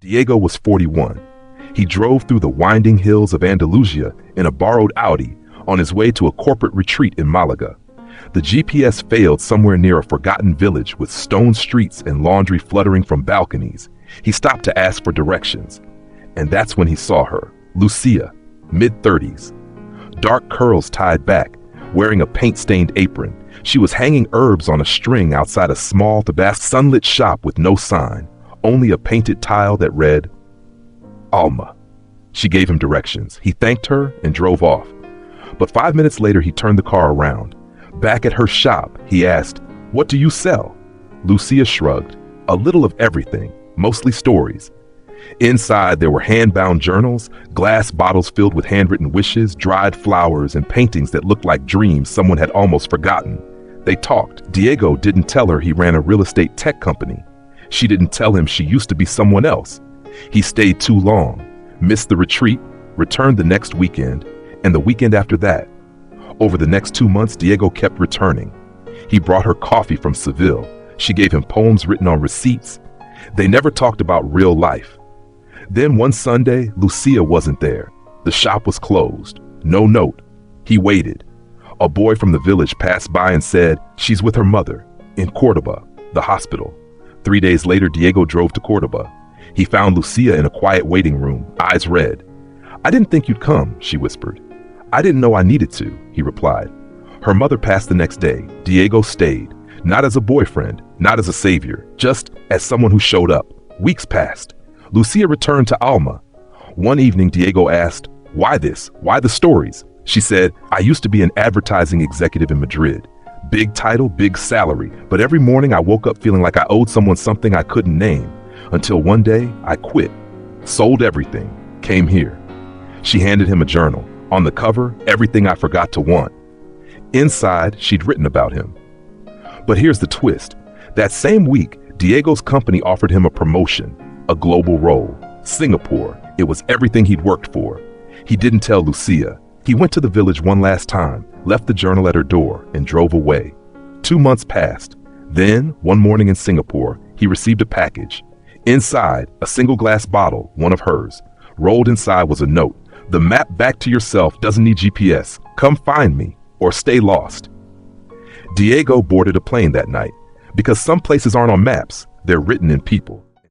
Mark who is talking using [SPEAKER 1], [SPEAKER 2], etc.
[SPEAKER 1] Diego was 41. He drove through the winding hills of Andalusia in a borrowed Audi on his way to a corporate retreat in Malaga. The GPS failed somewhere near a forgotten village with stone streets and laundry fluttering from balconies. He stopped to ask for directions. And that's when he saw her, Lucia, mid-30s. Dark curls tied back, wearing a paint-stained apron. She was hanging herbs on a string outside a small, sunlit shop with no sign, only a painted tile that read, Alma. She gave him directions. He thanked her and drove off. But 5 minutes later, he turned the car around. Back at her shop, he asked, "What do you sell?" Lucia shrugged. "A little of everything, mostly stories." Inside, there were hand-bound journals, glass bottles filled with handwritten wishes, dried flowers, and paintings that looked like dreams someone had almost forgotten. They talked. Diego didn't tell her he ran a real estate tech company. She didn't tell him she used to be someone else. He stayed too long, missed the retreat, returned the next weekend, and the weekend after that. Over the next 2 months, Diego kept returning. He brought her coffee from Seville. She gave him poems written on receipts. They never talked about real life. Then one Sunday, Lucia wasn't there. The shop was closed. No note. He waited. A boy from the village passed by and said, "She's with her mother, in Cordoba, the hospital." 3 days later, Diego drove to Cordoba. He found Lucia in a quiet waiting room, eyes red. "I didn't think you'd come," she whispered. "I didn't know I needed to," he replied. Her mother passed the next day. Diego stayed, not as a boyfriend, not as a savior, just as someone who showed up. Weeks passed. Lucia returned to Alma. One evening, Diego asked, "Why this? Why the stories?" She said, "I used to be an advertising executive in Madrid. Big title, big salary, but every morning I woke up feeling like I owed someone something I couldn't name. Until one day, I quit, sold everything, came here." She handed him a journal. On the cover, "Everything I Forgot to Want." Inside, she'd written about him. But here's the twist. That same week, Diego's company offered him a promotion, a global role. Singapore. It was everything he'd worked for. He didn't tell Lucia. He went to the village one last time, left the journal at her door, and drove away. 2 months passed. Then, one morning in Singapore, he received a package. Inside, a single glass bottle, one of hers. Rolled inside was a note. "The map back to yourself doesn't need GPS. Come find me, or stay lost." Diego boarded a plane that night. Because some places aren't on maps, they're written in people.